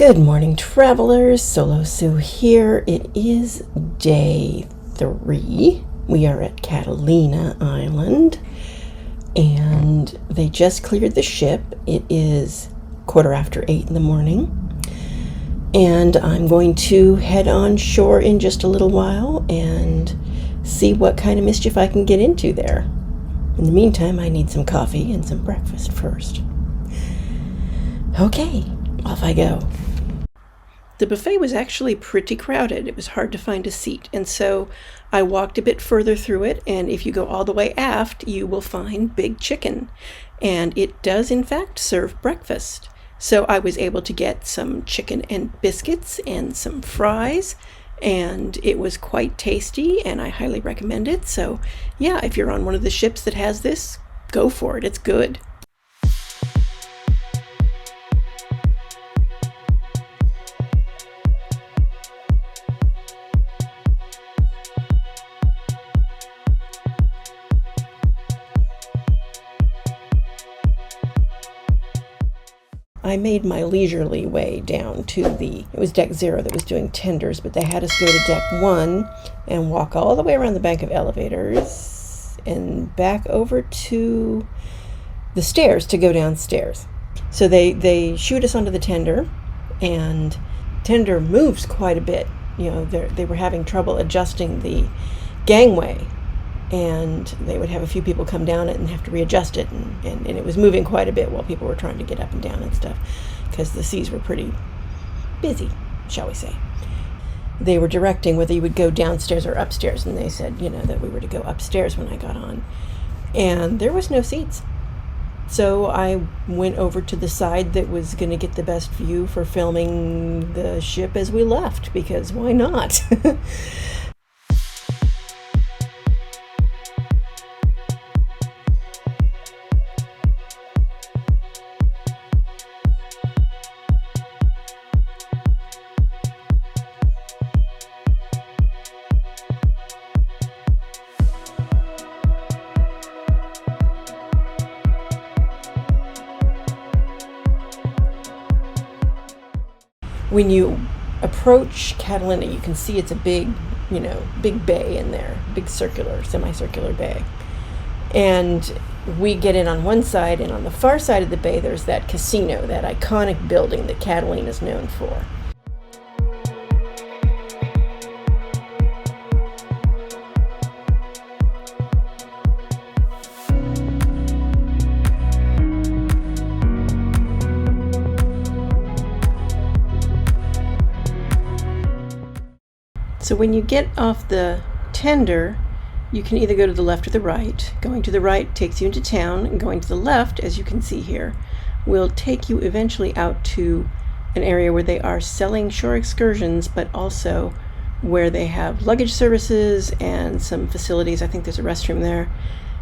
Good morning, travelers. Solo Sue here. It is day 3. We are at Catalina Island, and they just cleared the ship. It is 8:15 in the morning, and I'm going to head on shore in just a little while and see what kind of mischief I can get into there. In the meantime, I need some coffee and some breakfast first. Okay, off I go. The buffet was actually pretty crowded. It was hard to find a seat, and so I walked a bit further through it, and if you go all the way aft, you will find Big Chicken, and it does in fact serve breakfast. So I was able to get some chicken and biscuits and some fries, and it was quite tasty, and I highly recommend it. So yeah, if you're on one of the ships that has this, go for it. It's good. I made my leisurely way down to it was deck 0 that was doing tenders, but they had us go to deck 1 and walk all the way around the bank of elevators and back over to the stairs to go downstairs. So they shoot us onto the tender, and tender moves quite a bit. You know, they were having trouble adjusting the gangway, and they would have a few people come down it and have to readjust it, and it was moving quite a bit while people were trying to get up and down and stuff, because the seas were pretty busy, shall we say. They were directing whether you would go downstairs or upstairs, and they said, that we were to go upstairs when I got on, and there was no seats. So I went over to the side that was going to get the best view for filming the ship as we left, because why not? When you approach Catalina, you can see it's a big bay in there, big semicircular bay. And we get in on one side, and on the far side of the bay, there's that casino, that iconic building that Catalina is known for. So when you get off the tender, you can either go to the left or the right. Going to the right takes you into town, and going to the left, as you can see here, will take you eventually out to an area where they are selling shore excursions, but also where they have luggage services and some facilities. I think there's a restroom there.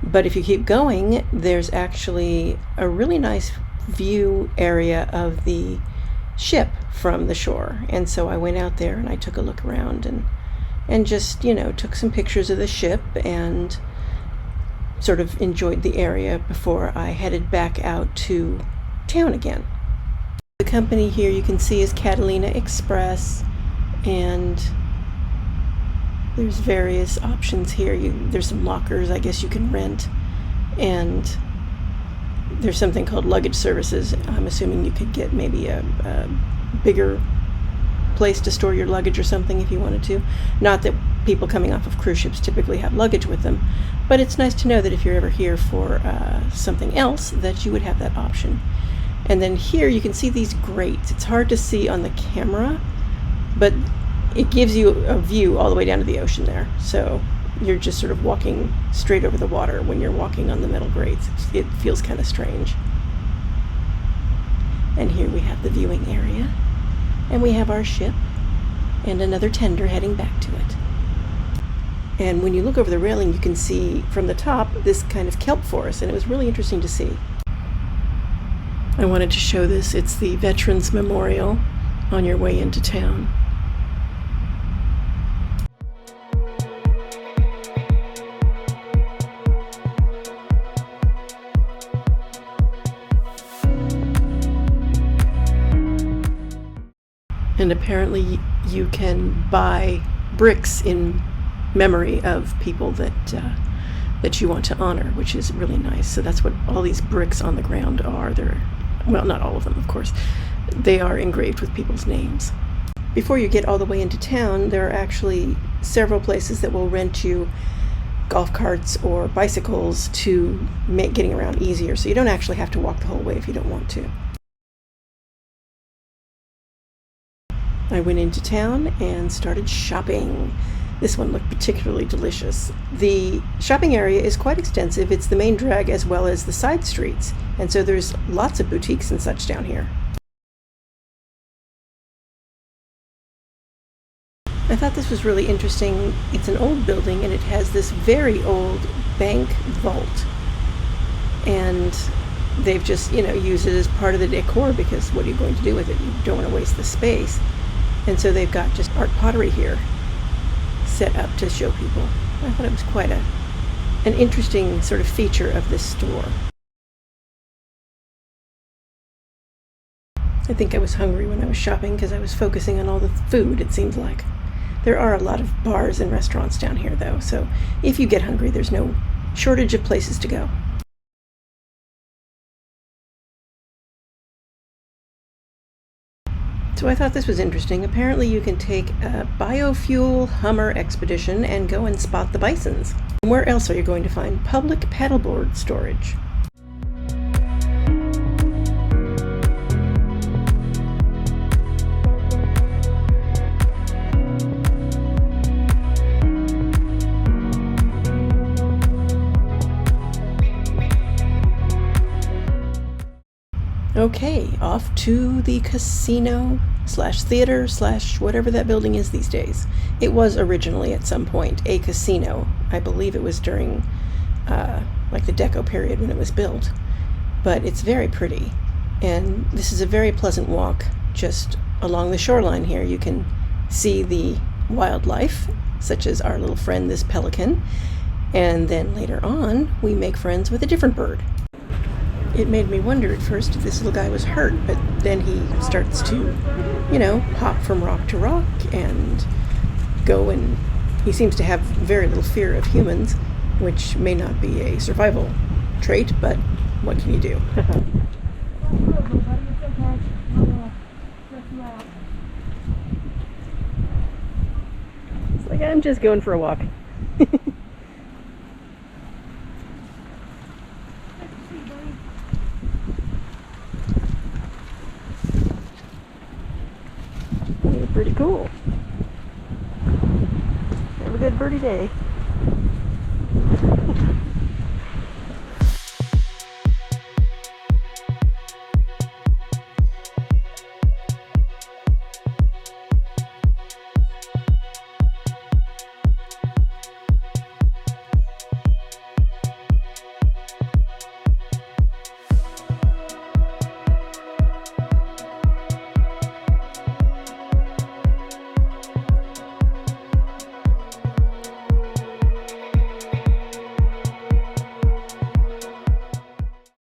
But if you keep going, there's actually a really nice view area of the ship from the shore, and so I went out there and I took a look around and just took some pictures of the ship and sort of enjoyed the area before I headed back out to town again. The company here you can see is Catalina Express, and there's various options here. There's some lockers I guess you can rent, and there's something called luggage services. I'm assuming you could get maybe a bigger place to store your luggage or something if you wanted to. Not that people coming off of cruise ships typically have luggage with them, but it's nice to know that if you're ever here for something else, that you would have that option. And then here you can see these grates. It's hard to see on the camera, but it gives you a view all the way down to the ocean there. So you're just sort of walking straight over the water when you're walking on the metal grates. It feels kind of strange. And here we have the viewing area, and we have our ship and another tender heading back to it. And when you look over the railing, you can see from the top this kind of kelp forest, and it was really interesting to see. I wanted to show this. It's the Veterans Memorial on your way into town. And apparently you can buy bricks in memory of people that you want to honor, which is really nice. So that's what all these bricks on the ground are. Well, not all of them, of course. They are engraved with people's names. Before you get all the way into town, there are actually several places that will rent you golf carts or bicycles to make getting around easier, so you don't actually have to walk the whole way if you don't want to. I went into town and started shopping. This one looked particularly delicious. The shopping area is quite extensive. It's the main drag as well as the side streets, and so there's lots of boutiques and such down here. I thought this was really interesting. It's an old building and it has this very old bank vault, and they've just, used it as part of the decor, because what are you going to do with it? You don't want to waste the space. And so they've got just art pottery here set up to show people. I thought it was quite an interesting sort of feature of this store. I think I was hungry when I was shopping because I was focusing on all the food, it seems like. There are a lot of bars and restaurants down here, though, so if you get hungry, there's no shortage of places to go. So I thought this was interesting. Apparently you can take a biofuel Hummer expedition and go and spot the bisons. Where else are you going to find public paddleboard storage? Okay, off to the casino/theater/ whatever that building is these days. It was originally at some point a casino. I believe it was during like the Deco period when it was built. But it's very pretty. And this is a very pleasant walk just along the shoreline here. You can see the wildlife, such as our little friend, this pelican. And then later on, we make friends with a different bird. It made me wonder at first if this little guy was hurt, but then he starts to, hop from rock to rock and go, and he seems to have very little fear of humans, which may not be a survival trait, but what can you do? It's like, I'm just going for a walk. Pretty cool. Have a good birdie day.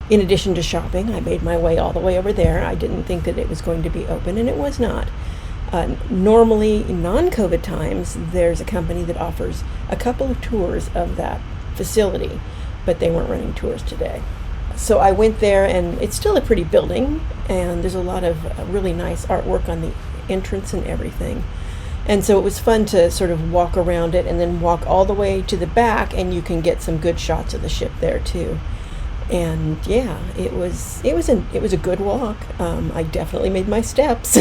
In addition to shopping, I made my way all the way over there. I didn't think that it was going to be open, and it was not. Normally, in non-COVID times, there's a company that offers a couple of tours of that facility, but they weren't running tours today. So I went there, and it's still a pretty building, and there's a lot of really nice artwork on the entrance and everything. And so it was fun to sort of walk around it and then walk all the way to the back, and you can get some good shots of the ship there too. And yeah, it was a good walk. I definitely made my steps.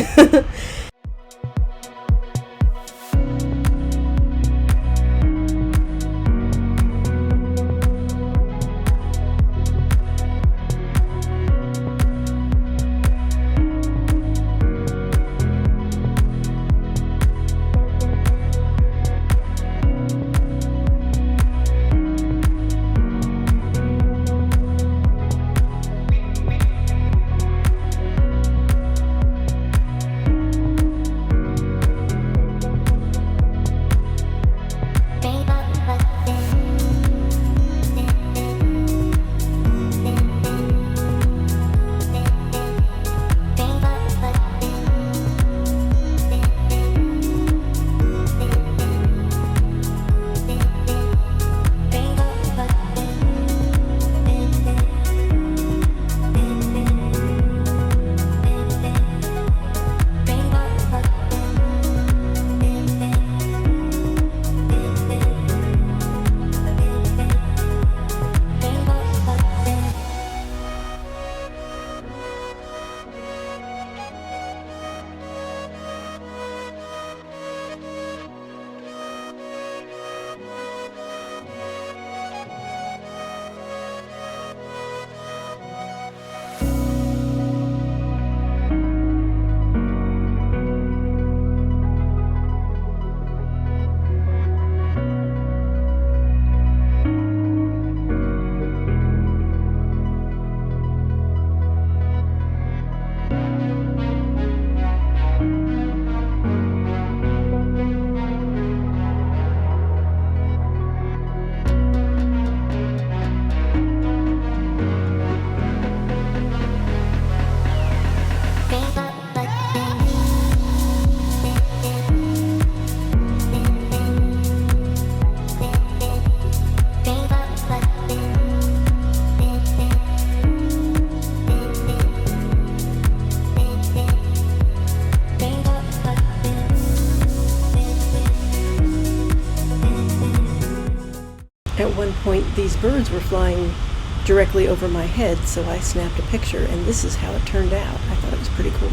At one point, these birds were flying directly over my head, so I snapped a picture, and this is how it turned out. I thought it was pretty cool.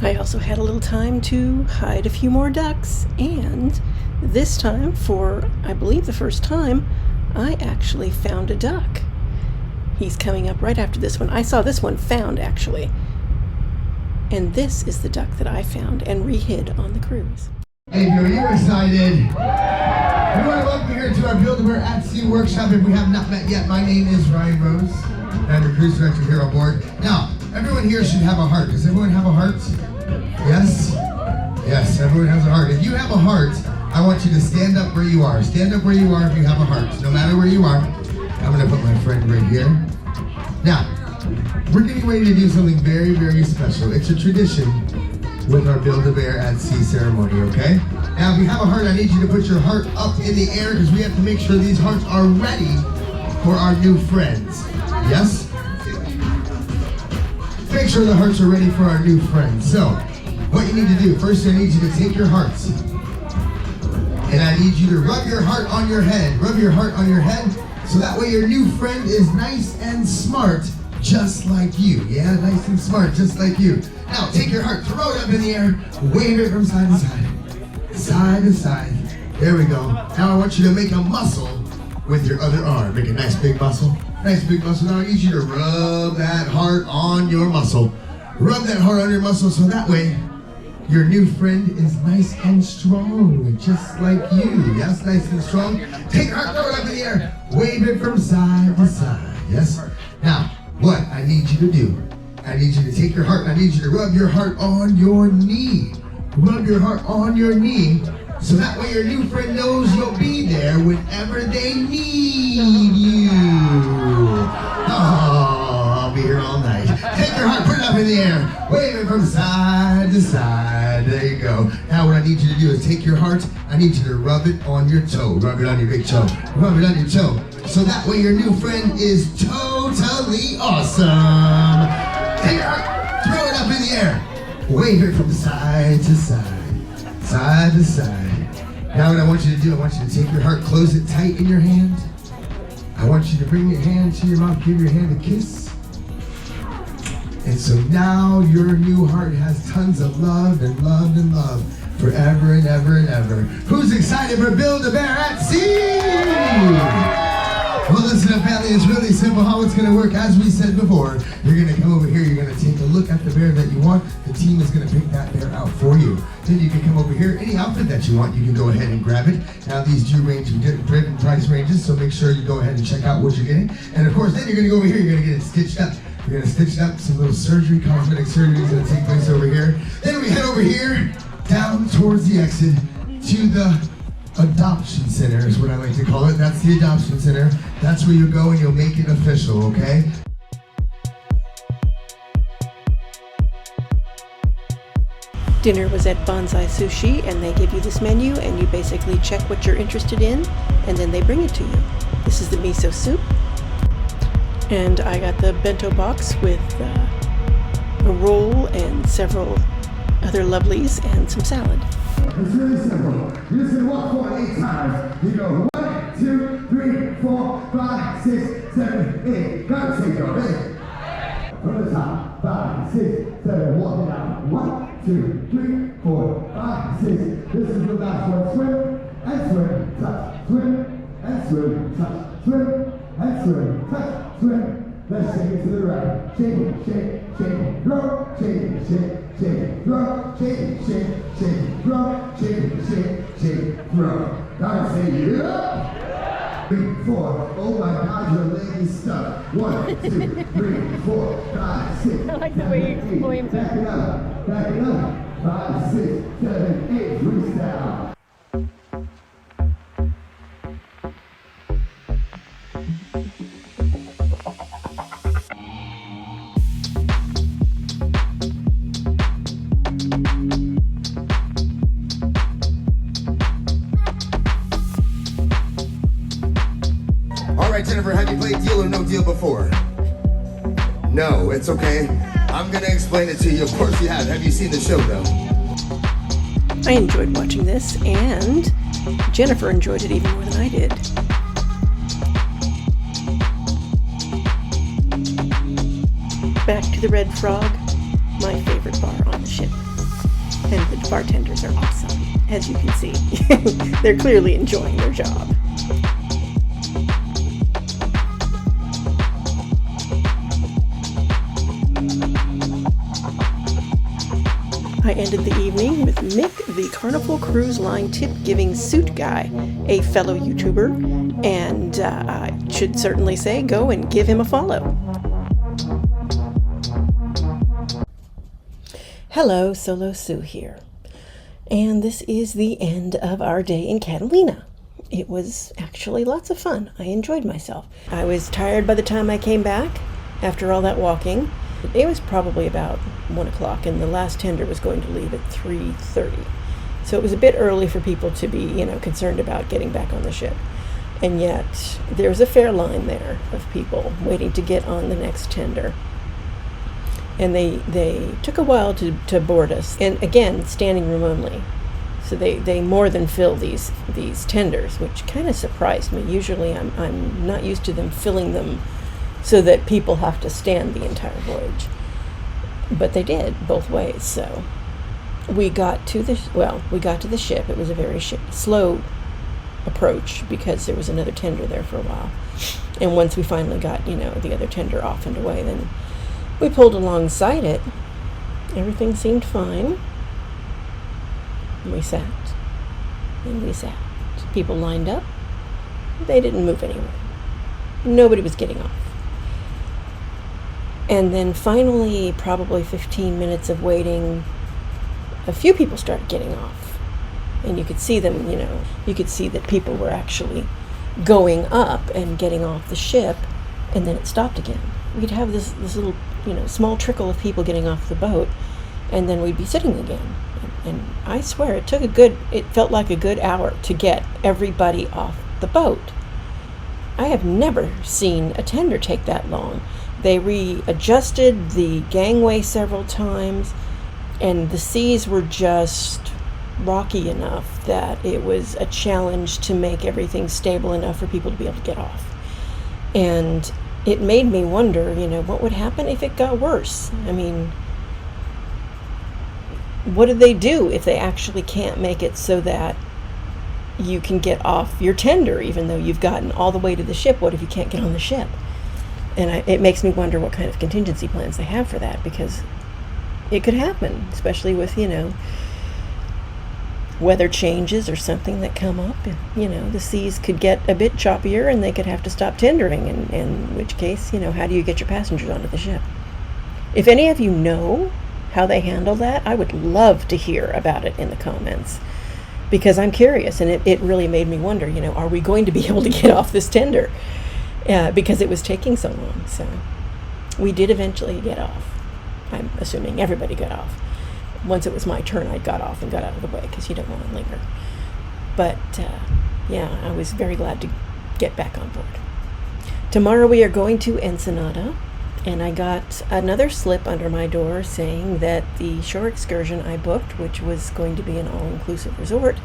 I also had a little time to hide a few more ducks, and this time, for I believe the first time, I actually found a duck. He's coming up right after this one. I saw this one found, actually. And this is the duck that I found and re-hid on the cruise. Hey, you're excited. We want to welcome you here to our Build-A-Bear at Sea workshop. If we have not met yet, my name is Ryan Rose. I'm the cruise director here on board. Now, everyone here should have a heart. Does everyone have a heart? Yes? Yes, everyone has a heart. If you have a heart, I want you to stand up where you are. Stand up where you are if you have a heart, no matter where you are. I'm going to put my friend right here. Now, we're getting ready to do something very, very special. It's a tradition with our Build-A-Bear at Sea ceremony, okay? Now, if you have a heart, I need you to put your heart up in the air because we have to make sure these hearts are ready for our new friends. Yes? Make sure the hearts are ready for our new friends. So, what you need to do, first I need you to take your hearts and I need you to rub your heart on your head. Rub your heart on your head so that way your new friend is nice and smart, just like you. Yeah, nice and smart, just like you. Now, take your heart, throw it up in the air, wave it from side to side, side to side. There we go. Now I want you to make a muscle with your other arm. Make a nice big muscle. Nice big muscle. Now I need you to rub that heart on your muscle. Rub that heart on your muscle so that way your new friend is nice and strong, just like you. Yes, nice and strong. Take your heart, throw it up in the air, wave it from side to side. Yes? Now, what I need you to do, I need you to take your heart and I need you to rub your heart on your knee. Rub your heart on your knee so that way your new friend knows you'll be there whenever they need you. Oh, I'll be here all night. Take your heart, put it up in the air, wave it from side to side. There you go. Now what I need you to do is take your heart, I need you to rub it on your toe. Rub it on your big toe. Rub it on your toe. So that way your new friend is totally awesome. Take your heart, throw it up in the air, wave it from side to side, side to side. Now what I want you to do, I want you to take your heart, close it tight in your hand. I want you to bring your hand to your mouth, give your hand a kiss. And so now your new heart has tons of love and love and love forever and ever and ever. Who's excited for Build-A-Bear at Sea? Well, listen up, family, it's really simple how it's going to work. As we said before, you're going to come over here, you're going to take a look at the bear that you want. The team is going to pick that bear out for you. Then you can come over here, any outfit that you want, you can go ahead and grab it. Now, these do range in different price ranges, so make sure you go ahead and check out what you're getting. And of course, then you're going to go over here, you're going to get it stitched up. You're going to stitch it up, some little surgery, cosmetic surgery is going to take place over here. Then we head over here, down towards the exit, to the Adoption Center is what I like to call it. That's the Adoption Center. That's where you go and you'll make it official, okay? Dinner was at Bonsai Sushi, and they give you this menu, and you basically check what you're interested in, and then they bring it to you. This is the miso soup, and I got the bento box with a roll and several other lovelies and some salad. It's really simple. You just gonna walk forward 8 times. You go 1, 2, 3, 4, 5, 6, 7, 8. Got to take your ready. From the top. 5, 6, 7. Walk it out. 1, 2, 3, 4, 5, 6. This is the last one. Swim and swim. Touch. Swim and swim. Touch. Swim and swim. Touch. Swim. Let's shake it to the right. Shake it, shake, shake, throw. Shake it, shake, shake, throw. Shake it, shake, shake, throw. Shake it, shake, shake, throw. Now say yeah. 3, 4. Oh my God, your leg is stuck. 1, 2, 3, 4, 5, 6. I like the way you explain Back it up. Back it up. 5, 6, 7, 8. Freestyle. All right, Jennifer, have you played Deal or No Deal before? No, it's okay. I'm gonna explain it to you. Of course you have. Have you seen the show though? I enjoyed watching this, and Jennifer enjoyed it even more than I did. Back to the Red Frog, my favorite bar on the ship. And the bartenders are awesome, as you can see. They're clearly enjoying their job. I ended the evening with Mick, the Carnival Cruise Line tip-giving suit guy, a fellow YouTuber, and I should certainly say go and give him a follow. Hello, Solo Sue here, and this is the end of our day in Catalina. It was actually lots of fun. I enjoyed myself. I was tired by the time I came back after all that walking. It was probably about 1 o'clock, and the last tender was going to leave at 3:30. So it was a bit early for people to be, concerned about getting back on the ship. And yet, there was a fair line there of people waiting to get on the next tender. And they took a while to board us. And again, standing room only. So they more than fill these tenders, which kind of surprised me. Usually I'm not used to them filling them so that people have to stand the entire voyage. But they did both ways. So we got to the ship. It was a very slow approach because there was another tender there for a while. And once we finally got, the other tender off and away, then we pulled alongside it. Everything seemed fine. And we sat. And we sat. People lined up. They didn't move anywhere. Nobody was getting off. And then finally, probably 15 minutes of waiting, a few people started getting off. And you could see them, you could see that people were actually going up and getting off the ship, and then it stopped again. We'd have this little, small trickle of people getting off the boat, and then we'd be sitting again. And I swear, it felt like a good hour to get everybody off the boat. I have never seen a tender take that long. They readjusted the gangway several times, and the seas were just rocky enough that it was a challenge to make everything stable enough for people to be able to get off. And it made me wonder, what would happen if it got worse? I mean, what do they do if they actually can't make it so that you can get off your tender, even though you've gotten all the way to the ship? What if you can't get on the ship? And it makes me wonder what kind of contingency plans they have for that, because it could happen, especially with, weather changes or something that come up. And, the seas could get a bit choppier and they could have to stop tendering, and in which case, how do you get your passengers onto the ship? If any of you know how they handle that, I would love to hear about it in the comments, because I'm curious, and it really made me wonder, are we going to be able to get off this tender? Because it was taking so long. So we did eventually get off. I'm assuming everybody got off. Once it was my turn, I got off and got out of the way, because you don't want to linger. But I was very glad to get back on board. Tomorrow we are going to Ensenada, and I got another slip under my door saying that the shore excursion I booked, which was going to be an all-inclusive resort,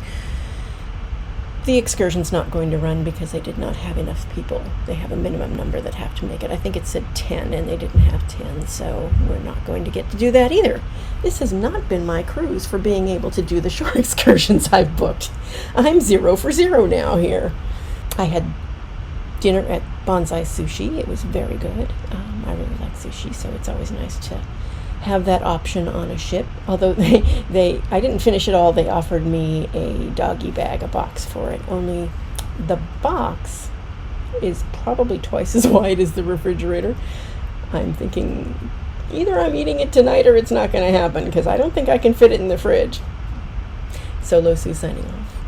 the excursion's not going to run because they did not have enough people. They have a minimum number that have to make it. I think it said 10, and they didn't have 10, so we're not going to get to do that either. This has not been my cruise for being able to do the shore excursions I've booked. I'm 0 for 0 now here. I had dinner at Bonsai Sushi. It was very good. I really like sushi, so it's always nice to have that option on a ship. Although I didn't finish it all. They offered me a doggy bag, a box for it. Only the box is probably twice as wide as the refrigerator. I'm thinking either I'm eating it tonight or it's not going to happen, because I don't think I can fit it in the fridge. Solo Sue signing off.